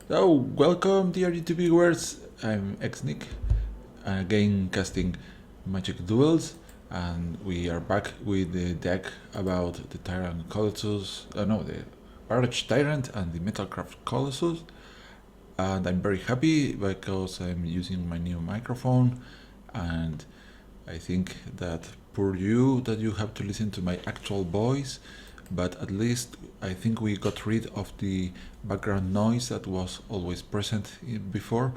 Oh, welcome, dear YouTube viewers. I'm Xnick, again casting Magic Duels, and we are back with the deck about the Tyrant Colossus. No, the Arch Tyrant and the Metalcraft Colossus. And I'm very happy because I'm using my new microphone, and I think that poor you that you have to listen to my actual voice, but at least I think we got rid of the background noise that was always present before.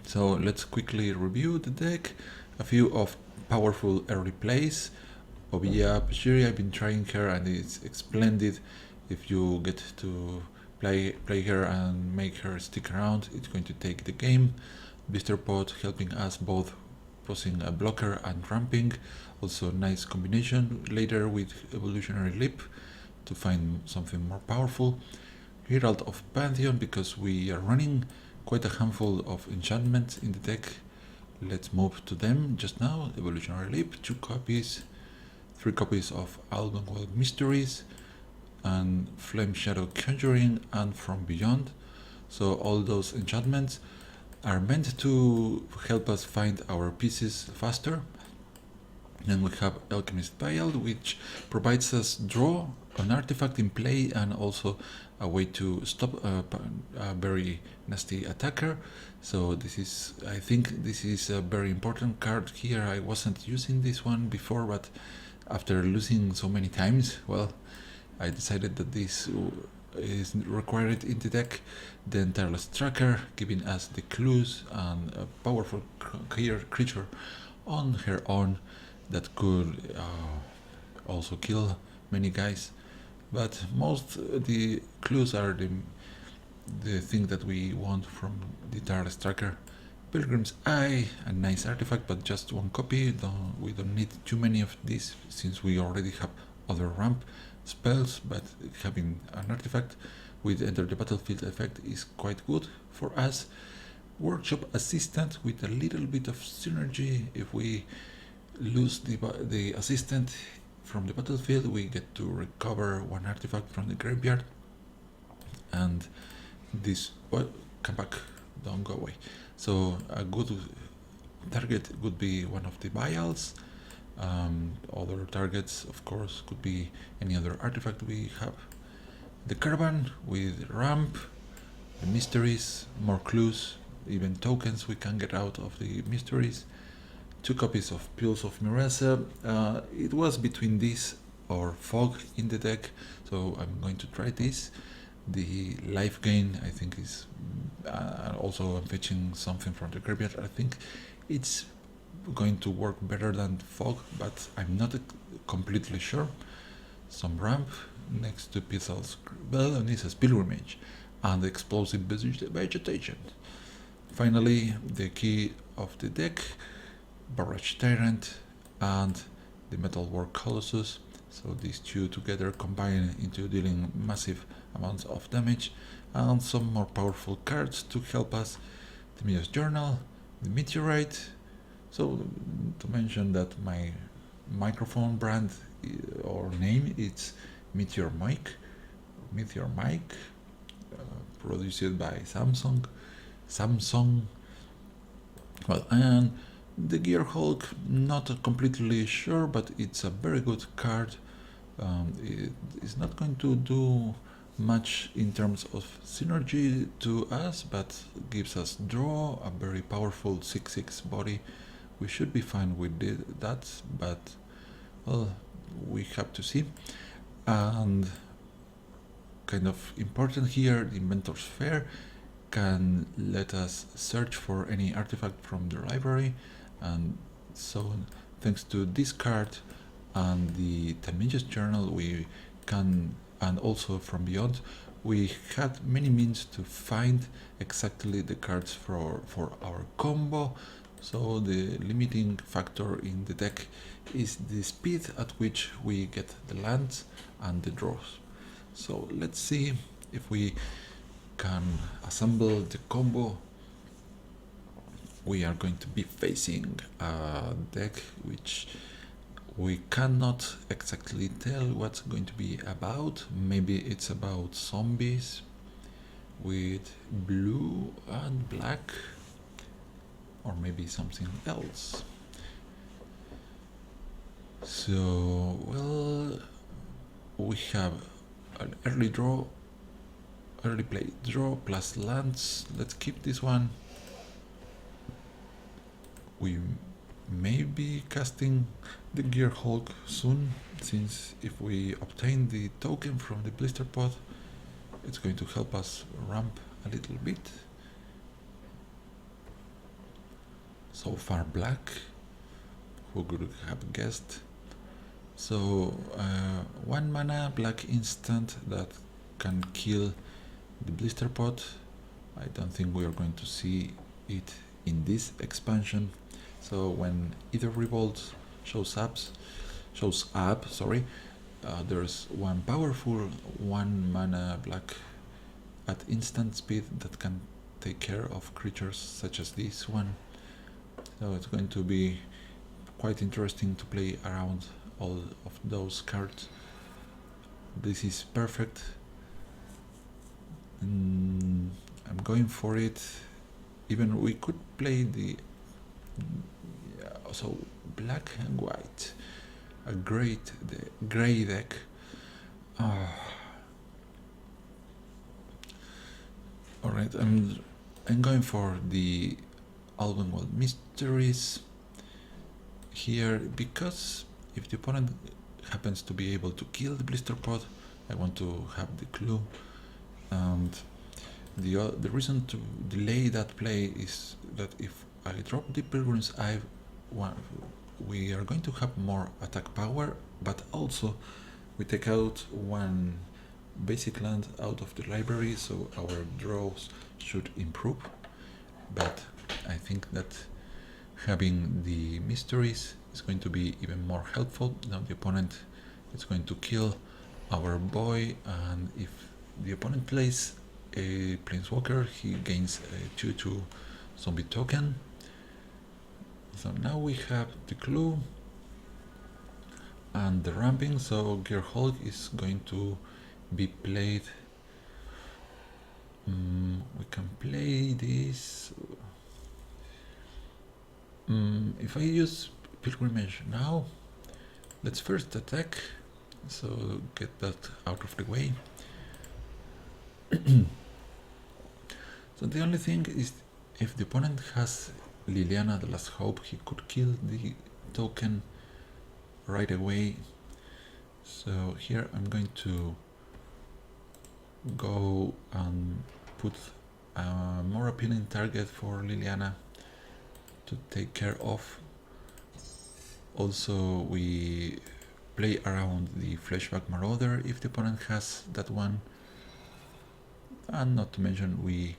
So let's quickly review the deck. A few of powerful early plays. Obiya Pashiri, I've been trying her and it's splendid. If you get to play her and make her stick around, it's going to take the game. Pod helping us both posing a blocker and ramping. Also nice combination later with Evolutionary Leap to find something more powerful. Herald of Pantheon because we are running quite a handful of enchantments in the deck. Let's move to them just now. Evolutionary Leap, 2 copies, 3 copies of Aldenwald Mysteries, and Flame Shadow Conjuring and From Beyond. So all those enchantments are meant to help us find our pieces faster. Then we have Alchemist Vial, which provides us draw an artifact in play and also a way to stop a very nasty attacker. So this is, I think this is a very important card here. I wasn't using this one before, but after losing so many times, well, I decided that this is required in the deck. Then Tireless Tracker, giving us the clues and a powerful creature on her own that could also kill many guys. But most the clues are the thing that we want from the Tireless Tracker. Pilgrim's Eye, a nice artifact, but just 1 copy. We don't need too many of these since we already have other ramp spells, but having an artifact with Enter the Battlefield effect is quite good for us. Workshop Assistant with a little bit of synergy. If we lose the assistant from the battlefield, we get to recover 1 artifact from the graveyard, and this come back, don't go away. So a good target would be one of the vials. Other targets, of course, could be any other artifact we have. The caravan with ramp, the mysteries, more clues, even tokens we can get out of the mysteries. 2 copies of Pulse of Mirasa. It was between this or Fog in the deck, so I'm going to try this. The life gain, I think, is also I'm fetching something from the graveyard. I think it's going to work better than Fog, but I'm not completely sure. Some ramp next to Pithal's Bell, and this is Pilgrimage and Explosive Vegetation. Finally, the key of the deck, Barrage Tyrant and the Metalwork Colossus. So these two together combine into dealing massive amounts of damage, and some more powerful cards to help us. The Mios Journal, the Meteorite. So to mention that my microphone brand or name is Meteor Mic, produced by Samsung. Well, and the Gear Hulk, not completely sure, but it's a very good card. It is not going to do much in terms of synergy to us, but gives us draw, a very powerful 6/6 body. We should be fine with that, but well, we have to see. And kind of important here, the Inventor's Fair can let us search for any artifact from the library, and so thanks to this card and the Tamiya's Journal we can, and also From Beyond, we had many means to find exactly the cards for our combo. So the limiting factor in the deck is the speed at which we get the lands and the draws. So let's see if we can assemble the combo. We are going to be facing a deck which we cannot exactly tell what's going to be about. Maybe it's about zombies, with blue and black, or maybe something else. So, well, we have an early play draw plus lands. Let's keep this one. We may be casting the Gear Hulk soon, since if we obtain the token from the blister pod, it's going to help us ramp a little bit. So far black, who could have guessed? So 1 mana black instant that can kill the blister pod. I don't think we are going to see it in this expansion. So when either revolt shows up, there's one powerful 1 mana black at instant speed that can take care of creatures such as this one. So it's going to be quite interesting to play around all of those cards. This is perfect. I'm going for it. Even we could play the so black and white, a great gray deck. All right, I'm going for the Albenwald Mysteries here, because if the opponent happens to be able to kill the blister pod, I want to have the clue. And the reason to delay that play is that if I drop the Pilgrim's Eye, we are going to have more attack power, but also we take out one basic land out of the library, so our draws should improve. But I think that having the mysteries is going to be even more helpful. Now the opponent is going to kill our boy, and if the opponent plays a planeswalker, he gains a 2/2 zombie token. So now we have the clue and the ramping. So Gear Hulk is going to be played. We can play this. If I use Pilgrimage now, let's first attack, so get that out of the way. So the only thing is, if the opponent has Liliana the Last Hope, he could kill the token right away. So here I'm going to go and put a more appealing target for Liliana to take care of. Also, we play around the Fleshback Marauder if the opponent has that one, and not to mention we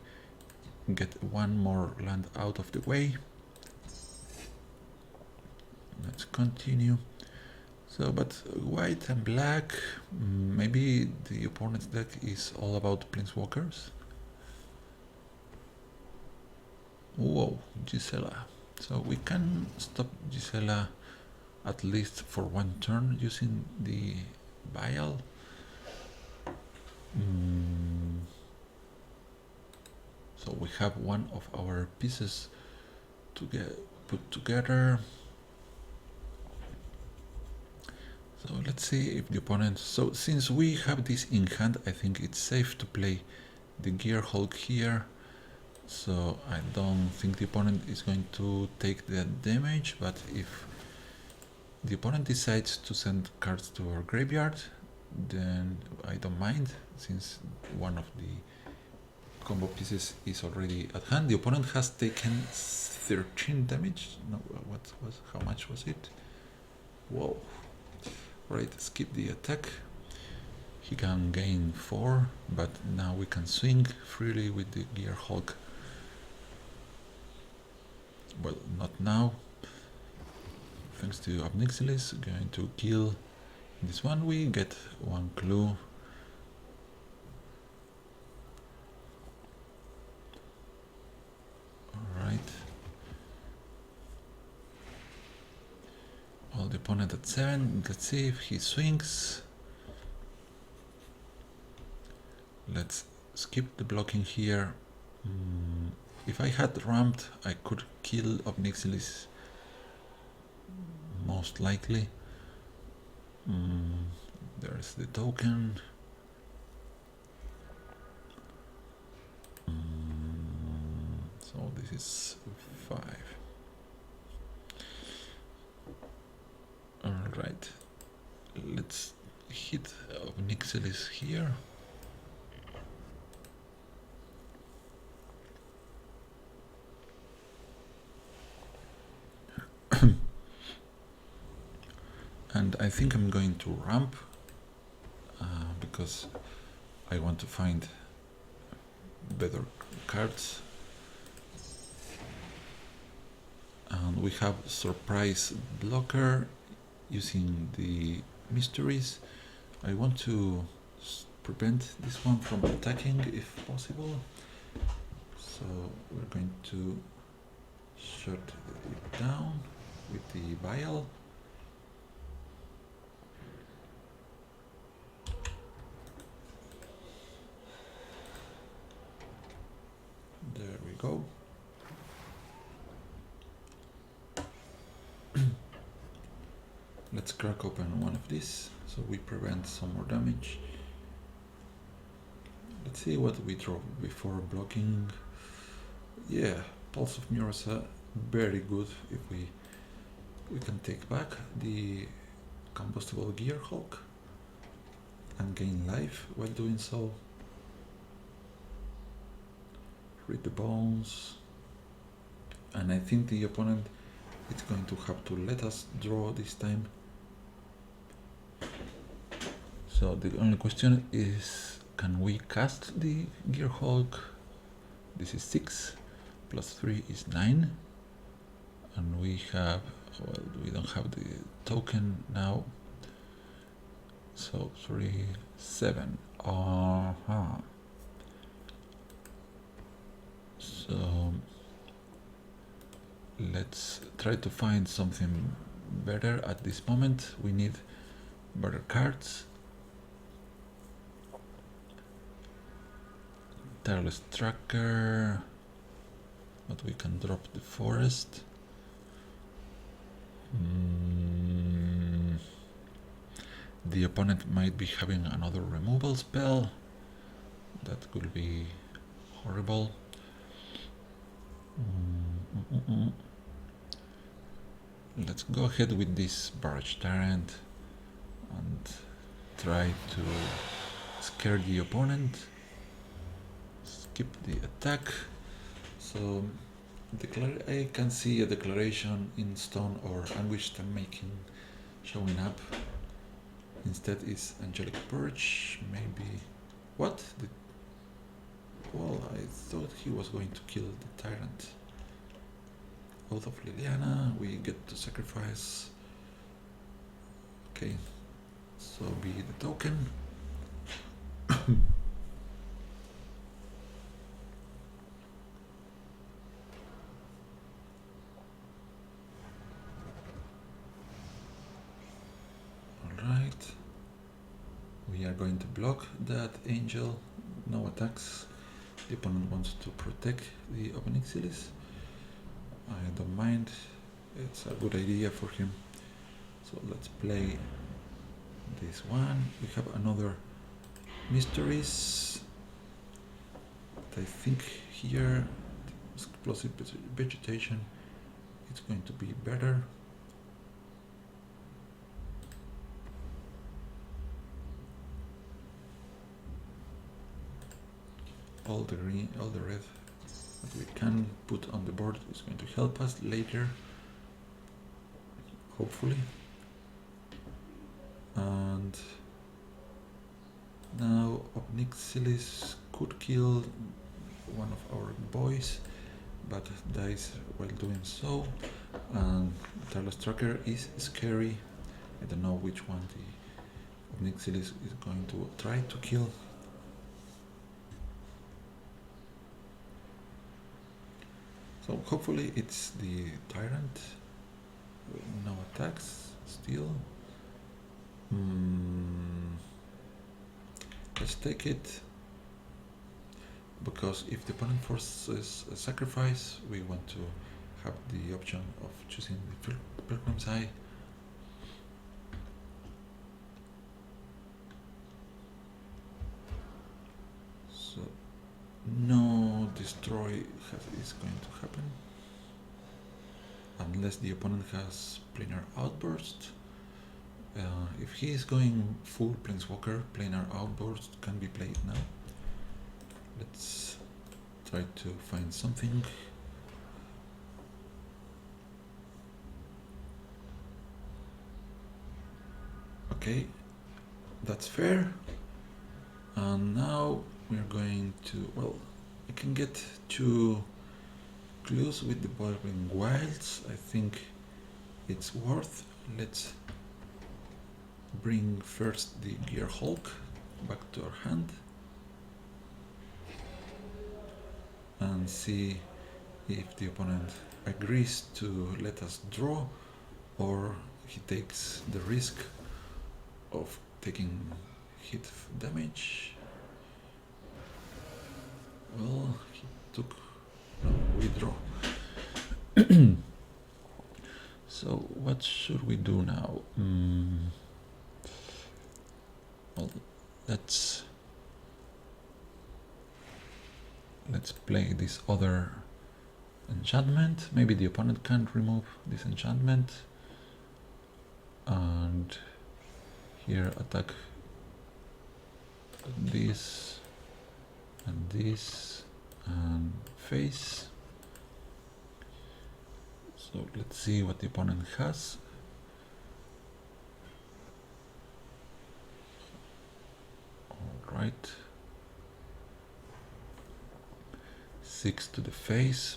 get one more land out of the way. Let's continue. So, but white and black, maybe the opponent's deck is all about planeswalkers. Whoa, Gisela. So we can stop Gisela at least for one turn using the vial. So we have one of our pieces to get put together. So let's see if the opponent... So since we have this in hand, I think it's safe to play the Gear Hulk here. So I don't think the opponent is going to take that damage, but if the opponent decides to send cards to our graveyard, then I don't mind, since one of the combo pieces is already at hand. The opponent has taken 13 damage. No, how much was it? Whoa. Right, skip the attack. He can gain 4, but now we can swing freely with the Gear Hulk. Well, not now. Thanks to Obnixilis, going to kill this one. We get one clue. Alright. Well, the opponent at 7. Let's see if he swings. Let's skip the blocking here. If I had ramped, I could kill Obnixilis most likely. There's the token. So this is 5. Alright, let's hit Obnixilis here. And I think I'm going to ramp because I want to find better cards. And we have surprise blocker using the mysteries. I want to prevent this one from attacking if possible. So we're going to shut it down with the vial. There we go. Let's crack open one of these so we prevent some more damage. Let's see what we draw before blocking. Yeah, Pulse of Murasa, very good if we can take back the combustible Gear Hulk and gain life while doing so. Read the bones. And I think the opponent is going to have to let us draw this time. So the only question is, can we cast the Gear Hulk? This is 6, plus 3 is 9. And we have, well, we don't have the token now. So 3, 7. So let's try to find something better at this moment. We need better cards. Tireless Tracker, but we can drop the forest. The opponent might be having another removal spell. That could be horrible. Let's go ahead with this Barrage Tyrant and try to scare the opponent. Skip the attack. So I can see a declaration in stone or Anguished Making showing up. Instead is Angelic Purge, maybe. What? Well, I thought he was going to kill the Tyrant. Oath of Liliana, we get to sacrifice. Okay, so be the token. Alright, we are going to block that angel. No attacks. The opponent wants to protect the Obnixilis. I don't mind, it's a good idea for him. So let's play this one. We have another mysteries. But I think here explosive vegetation is going to be better. All the green, all the red that we can put on the board is going to help us later, hopefully. And now Obnixilis could kill one of our boys, but dies while doing so. And Tireless Tracker is scary. I don't know which one the Obnixilis is going to try to kill. So hopefully it's the Tyrant. No attacks still. Let's take it. because if the opponent forces a sacrifice, we want to have the option of choosing the Pilgrim's Eye. So no destroy is going to happen unless the opponent has planar outburst. If he is going full planeswalker, planar outburst can be played now. Let's try to find something. Okay, that's fair. And now we're going to, well, I can get 2 clues with the Boiling Wilds. I think it's worth. Let's bring first the Gear Hulk back to our hand and see if the opponent agrees to let us draw or he takes the risk of taking hit damage. Well, he took no, we draw. So what should we do now? Well, let's play this other enchantment. Maybe the opponent can't remove this enchantment, and here attack this and this and face. So let's see what the opponent has. All right, 6 to the face.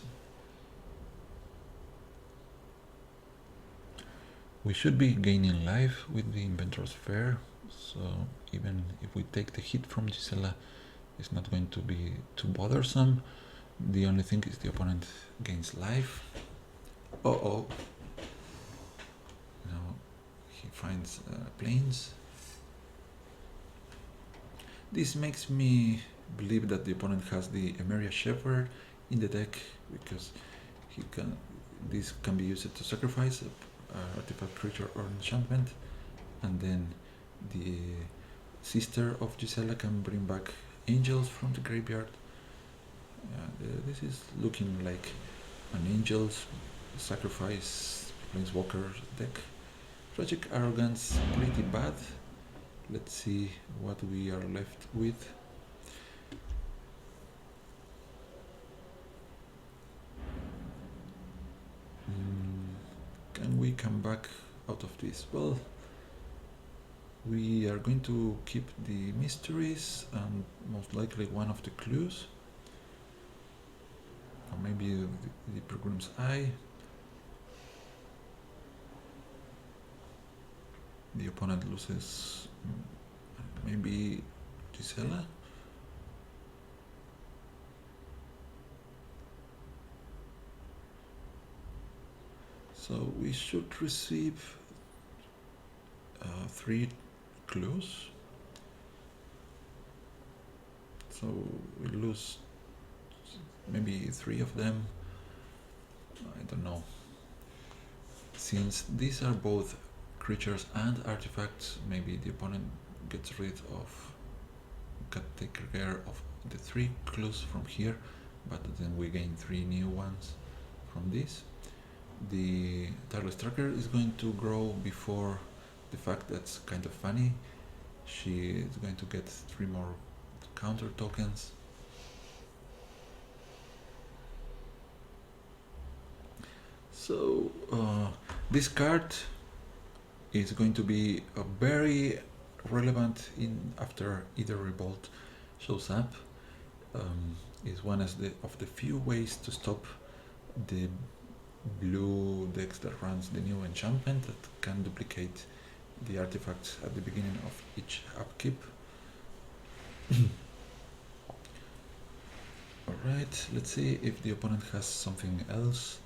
We should be gaining life with the Inventor's Fair, so even if we take the hit from Gisela, it's not going to be too bothersome. The only thing is the opponent gains life. Uh-oh. Now he finds planes. This makes me believe that the opponent has the Emeria Shepherd in the deck, because this can be used to sacrifice an artifact, creature, or enchantment, and then the sister of Gisela can bring back angels from the graveyard. This is looking like an angels sacrifice planeswalker deck. Tragic Arrogance, pretty bad. Let's see what we are left with. Can we come back out of this? Well, we are going to keep the mysteries and most likely one of the clues, or maybe the Pilgrim's Eye. The opponent loses maybe Gisela. So we should receive 3 clues. So we lose maybe 3 of them. I don't know. Since these are both creatures and artifacts, maybe the opponent gets rid of, can take care of the 3 clues from here, but then we gain 3 new ones from this. The Tireless Tracker is going to grow before the fact that's kind of funny. She is going to get 3 more counter tokens. So this card is going to be very relevant after either Revolt shows up. Is one of the few ways to stop the blue decks that runs the new enchantment that can duplicate the artifacts at the beginning of each upkeep. Alright, let's see if the opponent has something else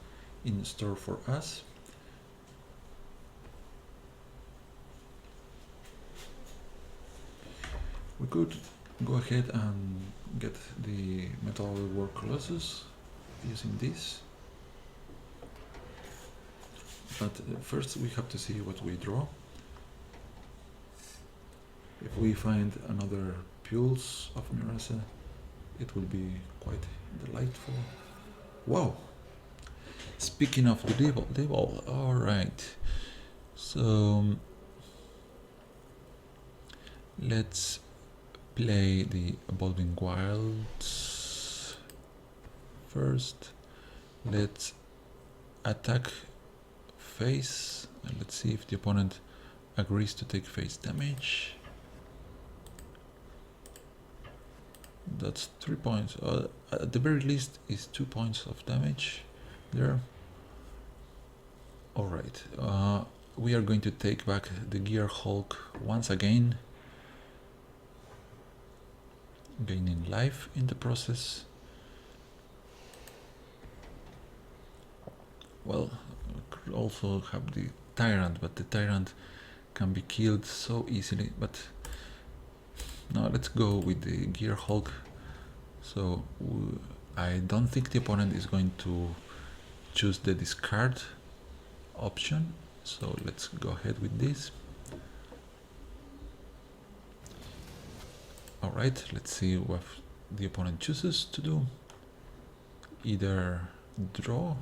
in store for us. We could go ahead and get the Metal War Colossus using this. But first we have to see what we draw. If we find another Pulse of Mirasa, it will be quite delightful. Wow! Speaking of the devil, alright. So let's play the Evolving Wilds first. Let's attack face, and let's see if the opponent agrees to take face damage. That's 3 points. At the very least is 2 points of damage there. Alright, we are going to take back the Gear Hulk once again, gaining life in the process. Well, we could also have the Tyrant, but the Tyrant can be killed so easily. But now let's go with the Gear Hulk. So I don't think the opponent is going to choose the discard option, so let's go ahead with this. Alright, let's see what the opponent chooses to do. Either draw.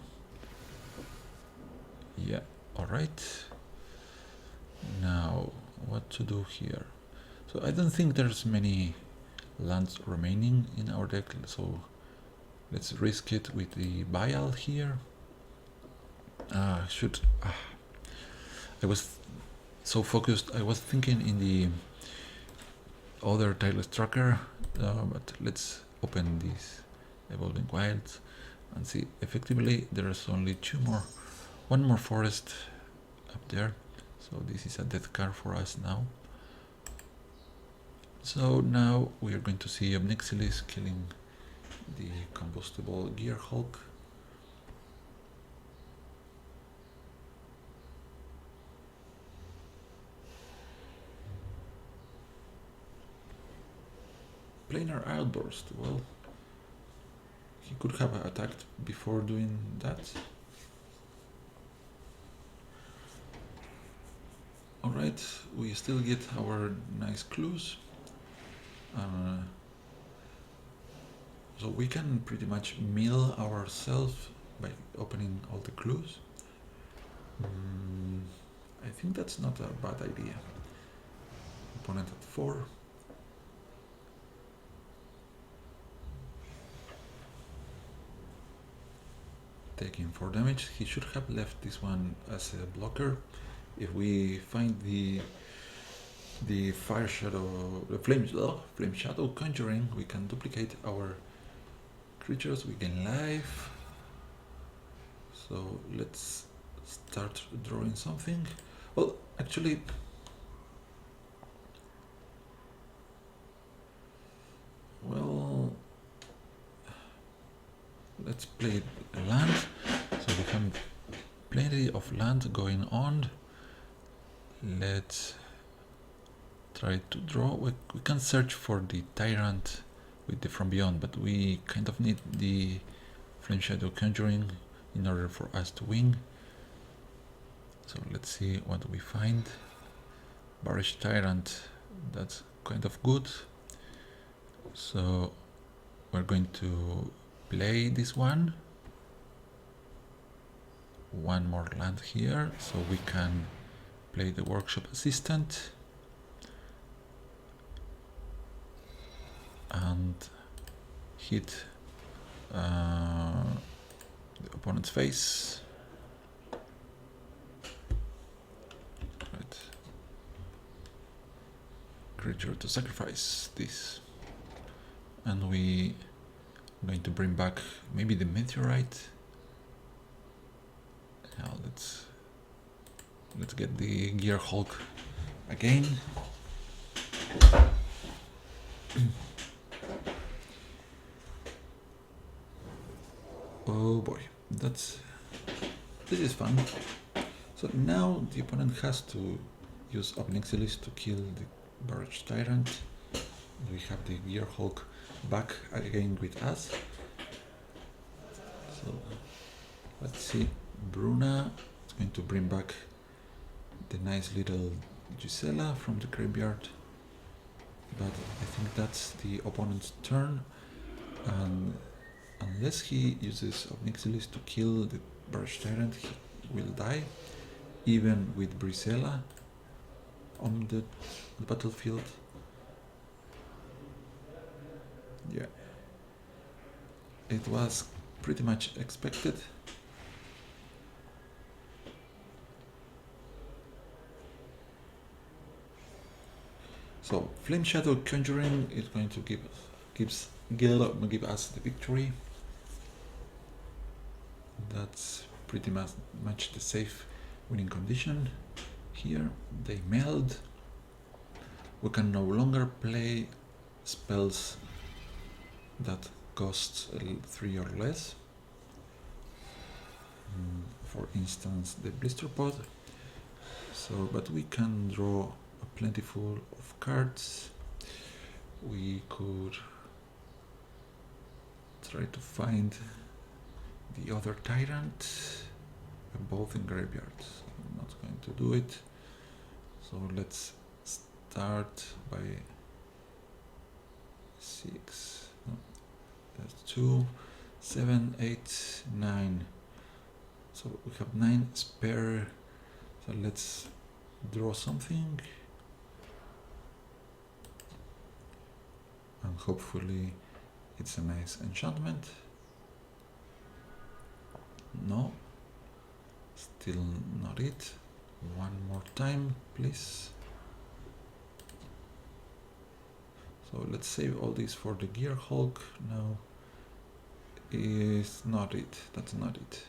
Yeah, alright. Now, what to do here? So I don't think there's many lands remaining in our deck, so let's risk it with the Vial here. I was so focused, I was thinking in the other tireless tracker, but let's open this Evolving Wilds and see. Effectively there's only one more forest up there, so this is a death card for us now. So now we are going to see Obnixilis killing the combustible Gear Hulk. Planar Outburst, well, he could have attacked before doing that. Alright, we still get our nice clues. So we can pretty much mill ourselves by opening all the clues. I think that's not a bad idea. Opponent at 4. Taking 4 damage. He should have left this one as a blocker. If we find the Fire Shadow, the Flame Shadow Conjuring, we can duplicate our creatures, we gain life. So let's start drawing something. Well, actually, let's play land. So we have plenty of land going on. Let's try to draw. We can search for the Tyrant with the From Beyond, but we kind of need the Flame Shadow Conjuring in order for us to win. So let's see what we find. Barish Tyrant, that's kind of good. So we're going to play this one. One more land here, so we can play the Workshop Assistant and hit the opponent's face. Right. Creature to sacrifice this, and we are going to bring back maybe the Meteorite. Now let's get the Gear Hulk again. Oh boy, this is fun. So now the opponent has to use Obnixilis to kill the Barrage Tyrant. We have the Gear Hulk back again with us. So let's see. Bruna is going to bring back the nice little Gisela from the graveyard. But I think that's the opponent's turn. And unless he uses Obnixilis to kill the Barrage Tyrant, he will die. Even with Brisela on the battlefield. Yeah. It was pretty much expected. So Flame Shadow Conjuring is going to give us the victory. That's pretty much the safe winning condition. Here they meld. We can no longer play spells that cost 3 or less. For instance, the Blister Pod. So, but we can draw a plentiful of cards. We could try to find the other Tyrant, both in graveyards. I'm not going to do it. So let's start by 6. No, that's 2, 7, 8, 9. So we have 9 spare. So let's draw something. And hopefully it's a nice enchantment. No, still not it. One more time, please. So let's save all this for the Gear Hulk. No, is not it. That's not it.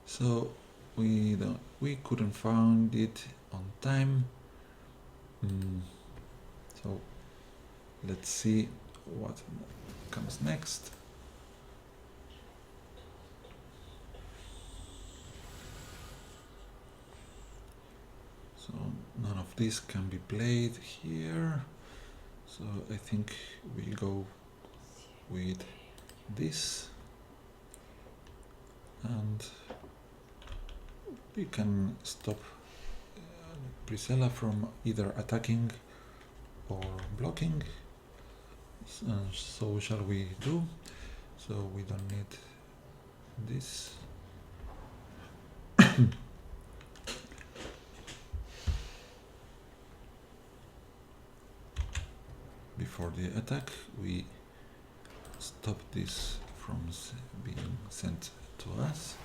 So we couldn't find it on time. So let's see what comes next. So none of this can be played here. So I think we go with this. And we can stop Priscilla from either attacking or blocking. So shall we do? So we don't need this. Before the attack, we stop this from being sent to us.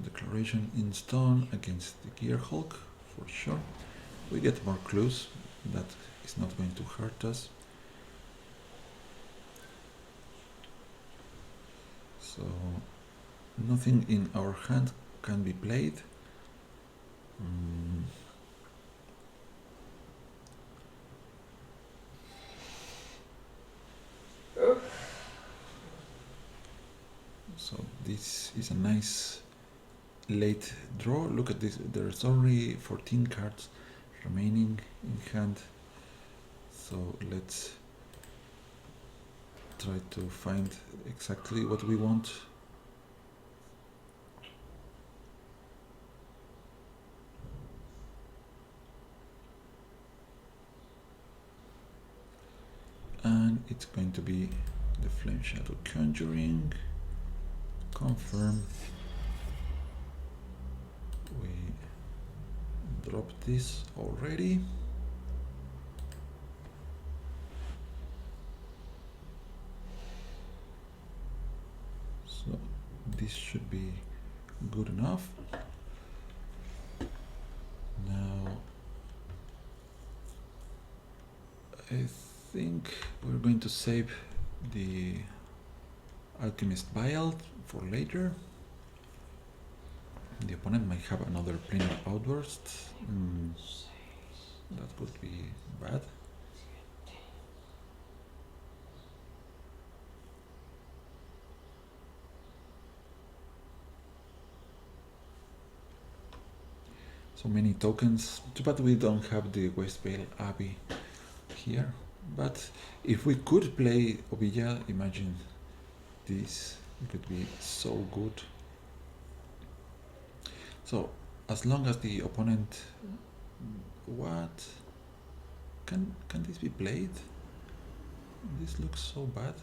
Declaration in stone against the Gear Hulk, for sure. We get more clues. That is not going to hurt us. So nothing in our hand can be played. So this is a nice late draw. Look at this, there's only 14 cards remaining in hand. So let's try to find exactly what we want. And it's going to be the Flame Shadow Conjuring. Confirm. We dropped this already. So this should be good enough. Now I think we're going to save the Alchemist Vial for later. The opponent might have another Planar Outburst. That would be bad. So many tokens, but we don't have the Westvale Abbey here. But if we could play Ovilla, imagine this, it could be so good. So as long as the opponent, what can this be played? This looks so bad.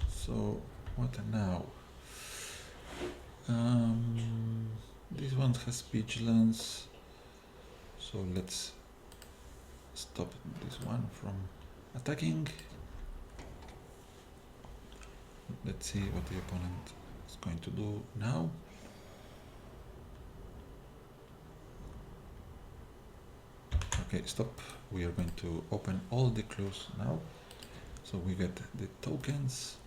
So what now? This one has vigilance, so let's stop this one from attacking. Let's see what the opponent is going to do now. Okay, stop. We are going to open all the clues now. So we get the tokens.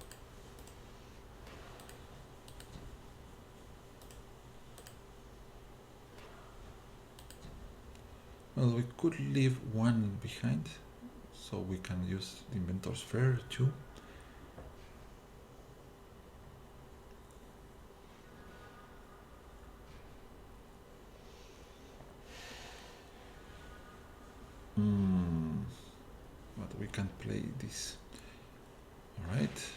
Well, we could leave one behind, so we can use the inventor's fair too. But we can't play this. Alright.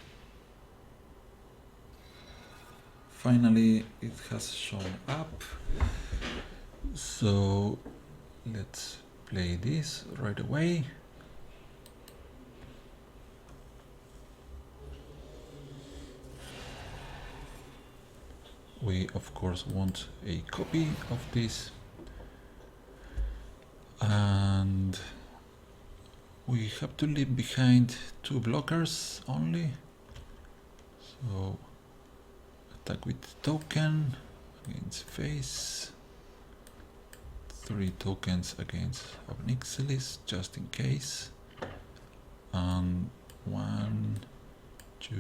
Finally, it has shown up. So let's play this right away. We of course want a copy of this, and we have to leave behind 2 blockers only. So attack with token against face, 3 tokens against Obnixilis just in case, and 1, 2,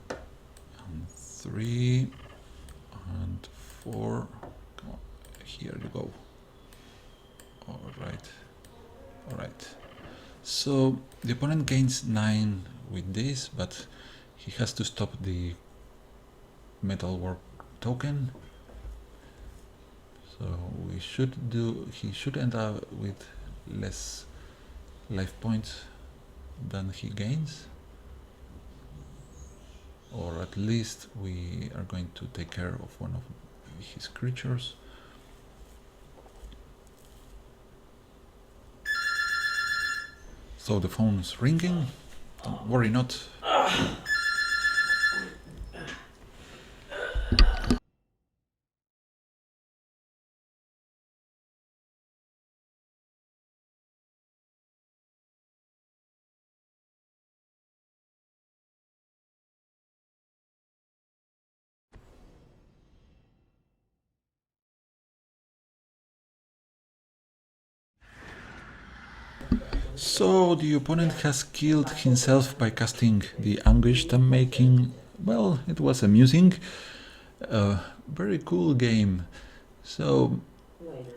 and 3, and 4. Come on, here you go. Alright. So the opponent gains 9 with this, but he has to stop the metalwork token. So he should end up with less life points than he gains. Or at least we are going to take care of one of his creatures. So the phone's ringing. Don't worry not. So the opponent has killed himself by casting the Anguished and making, well, it was amusing. Very cool game. So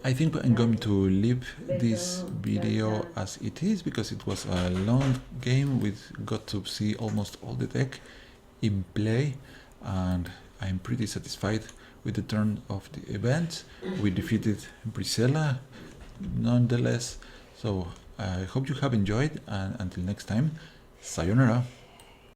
I think I'm going to leave this video as it is, because it was a long game. We got to see almost all the deck in play, and I'm pretty satisfied with the turn of the event. We defeated Brisela nonetheless. So I hope you have enjoyed, and until next time, sayonara.